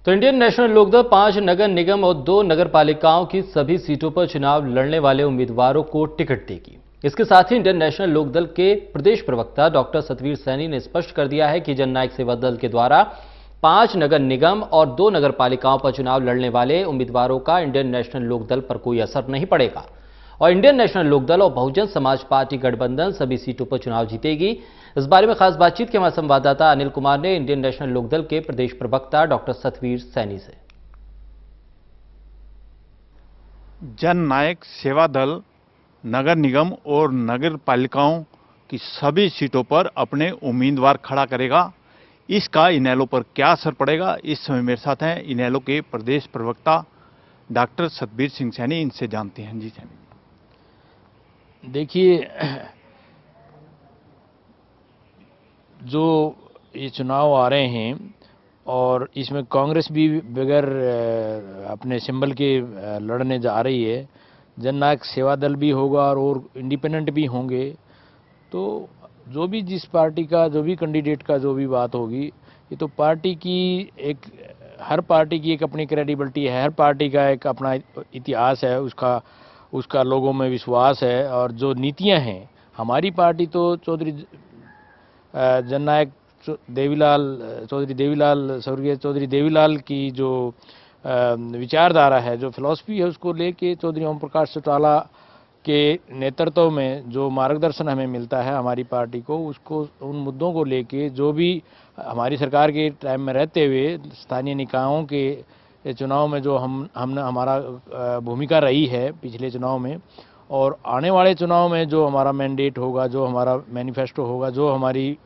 तो Indian national Lokdal 5 नगर निगम और 2 नगर पालिकाओं की सभी सीटों पर चुनाव लड़ने वाले उम्मीदवारों को टिकट देगी। इसके साथ ही इंडियन नेशनल लोकदल के प्रदेश प्रवक्ता डॉक्टर सतवीर सैनी ने स्पष्ट कर दिया है कि जननायक सेवा दल के द्वारा 5 नगर निगम और 2 नगर पालिकाओं पर चुनाव लड़ने वाले उम्मीदवारों का इंडियन नेशनल लोकदल पर कोई असर नहीं पड़ेगा और इंडियन नेशनल लोकदल और बहुजन समाज पार्टी गठबंधन सभी सीटों पर चुनाव जीतेगी। इस बारे में खास बातचीत के हमारे संवाददाता अनिल कुमार ने इंडियन नेशनल लोकदल के प्रदेश प्रवक्ता डॉक्टर सतवीर सैनी से। जननायक सेवा दल नगर निगम और नगर पालिकाओं की सभी सीटों पर अपने उम्मीदवार खड़ा करेगा। इसका इनेलो पर क्या असर पड़ेगा, इस समय मेरे साथ हैं इनेलो के प्रदेश प्रवक्ता डॉक्टर सतवीर सिंह सैनी। इनसे जानते हैं। जी सैनी, देखिए, जो ये चुनाव आ रहे हैं और इसमें कांग्रेस भी बगैर अपने सिंबल के लड़ने जा रही है, जननायक सेवा दल भी होगा और इंडिपेंडेंट भी होंगे। तो जो भी जिस पार्टी का जो भी कैंडिडेट का जो भी बात होगी, ये तो पार्टी की एक, हर पार्टी की एक अपनी क्रेडिबिलिटी है, हर पार्टी का एक अपना इतिहास है, उसका लोगों में विश्वास है और जो नीतियां हैं। हमारी पार्टी तो चौधरी जननायक स्वर्गीय चौधरी देवीलाल की जो विचारधारा है, जो फिलॉसफी है, उसको लेके चौधरी ओम प्रकाश चौटाला के नेतृत्व में जो मार्गदर्शन हमें मिलता है हमारी पार्टी को, उसको उन मुद्दों को लेके जो भी हमारी सरकार के टाइम में रहते हुए स्थानीय निकायों के चुनाव में जो हमने हमारा भूमिका रही है पिछले चुनाव में, और आने वाले चुनाव में जो हमारा मैंडेट होगा, जो हमारा मैनिफेस्टो होगा, जो हमारी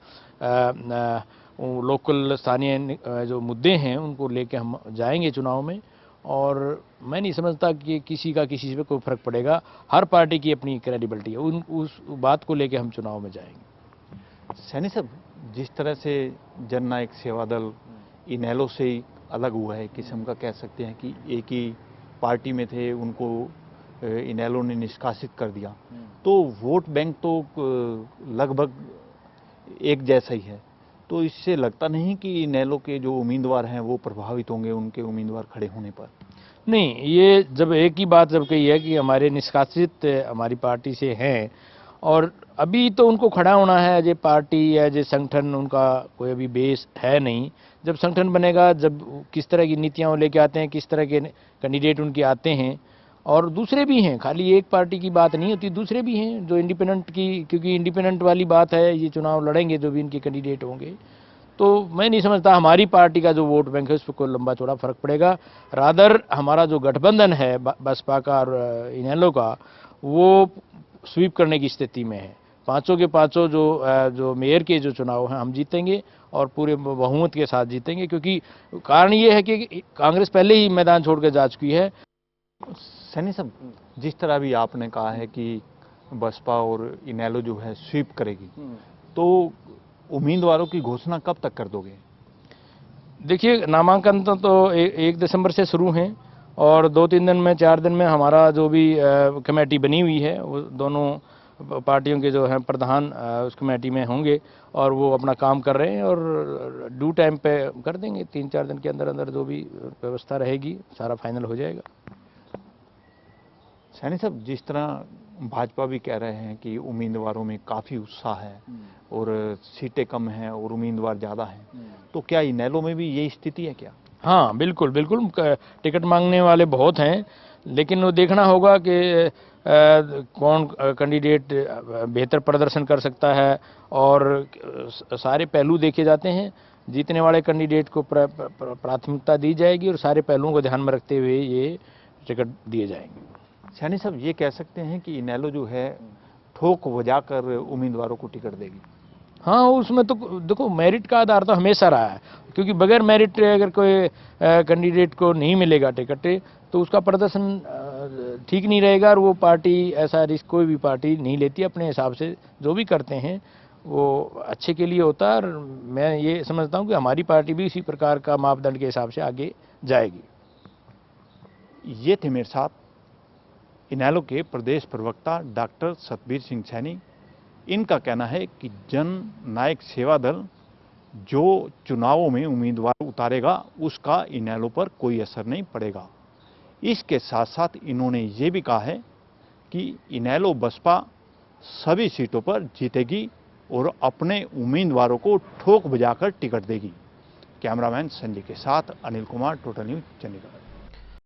लोकल स्थानीय जो मुद्दे हैं उनको लेके हम जाएंगे चुनाव में। और मैं नहीं समझता कि किसी का किसी पे कोई फर्क पड़ेगा। हर पार्टी की अपनी क्रेडिबिलिटी है, उस बात को लेके हम चुनाव में जाएंगे। सैनी साहब, जिस तरह से जननायक सेवा दल इनेलो से ही अलग हुआ है, किस्म का कह सकते हैं कि एक ही पार्टी में थे, उनको इनेलो ने निष्कासित कर दिया, तो वोट बैंक तो लगभग एक जैसा ही है। तो इससे लगता नहीं कि इनेलो के जो उम्मीदवार हैं वो प्रभावित होंगे उनके उम्मीदवार खड़े होने पर? नहीं, ये जब एक ही बात जब कही है कि हमारे निष्कासित हमारी पार्टी से हैं और अभी तो उनको खड़ा होना है as a party, as a संगठन, उनका कोई अभी बेस है नहीं। जब संगठन बनेगा, जब किस तरह की नीतियाँ लेके आते हैं, किस तरह के कैंडिडेट उनके आते हैं, और दूसरे भी हैं, खाली एक पार्टी की बात नहीं होती, दूसरे भी हैं जो इंडिपेंडेंट की, क्योंकि इंडिपेंडेंट वाली बात है, ये चुनाव लड़ेंगे जो भी इनके कैंडिडेट होंगे। तो मैं नहीं समझता हमारी पार्टी का जो वोट बैंक है उस पर कोई लंबा चौड़ा फर्क पड़ेगा। रादर हमारा जो गठबंधन है बसपा का और इनेलो का, वो स्वीप करने की स्थिति में है। पांचों के पांचों जो मेयर के जो चुनाव हैं हम जीतेंगे और पूरे बहुमत के साथ जीतेंगे, क्योंकि कारण ये है कि कांग्रेस पहले ही मैदान छोड़ कर जा चुकी है। सैनी साहब, जिस तरह भी आपने कहा है कि बसपा और इनेलो जो है स्वीप करेगी, तो उम्मीदवारों की घोषणा कब तक कर दोगे? देखिए, नामांकन तो 1 दिसंबर से शुरू हैं और 2-3 दिन में, 4 दिन में हमारा जो भी कमेटी बनी हुई है, वो दोनों पार्टियों के जो हैं प्रधान उस कमेटी में होंगे और वो अपना काम कर रहे हैं और ड्यू टाइम पे कर देंगे। 3-4 दिन के अंदर अंदर जो भी व्यवस्था रहेगी सारा फाइनल हो जाएगा। सैनी साहब, जिस तरह भाजपा भी कह रहे हैं कि उम्मीदवारों में काफ़ी उत्साह है और सीटें कम हैं और उम्मीदवार ज़्यादा हैं, तो क्या इनेलो में भी यही स्थिति है क्या? हाँ, बिल्कुल बिल्कुल, टिकट मांगने वाले बहुत हैं, लेकिन वो देखना होगा कि कौन कैंडिडेट बेहतर प्रदर्शन कर सकता है और सारे पहलू देखे जाते हैं। जीतने वाले कैंडिडेट को प्राथमिकता दी जाएगी और सारे पहलुओं को ध्यान में रखते हुए ये टिकट दिए जाएंगे। सैनी साहब, ये कह सकते हैं कि इनेलो जो है ठोक बजाकर उम्मीदवारों को टिकट देगी? हाँ, उसमें तो देखो, मेरिट का आधार तो हमेशा रहा है, क्योंकि बगैर मेरिट अगर कोई कैंडिडेट को नहीं मिलेगा टिकट, तो उसका प्रदर्शन ठीक नहीं रहेगा और वो पार्टी ऐसा रिस्क कोई भी पार्टी नहीं लेती। अपने हिसाब से जो भी करते हैं वो अच्छे के लिए होता है और मैं ये समझता हूँ कि हमारी पार्टी भी इसी प्रकार का मापदंड के हिसाब से आगे जाएगी। ये थे मेरे साथ इनेलो के प्रदेश प्रवक्ता डॉक्टर सतवीर सिंह सैनी। इनका कहना है कि जन नायक सेवा दल जो चुनावों में उम्मीदवार उतारेगा उसका इनेलो पर कोई असर नहीं पड़ेगा। इसके साथ साथ इन्होंने ये भी कहा है कि इनेलो बसपा सभी सीटों पर जीतेगी और अपने उम्मीदवारों को ठोक बजाकर टिकट देगी। कैमरामैन संजय के साथ अनिल कुमार, टोटल न्यूज़, चंडीगढ़।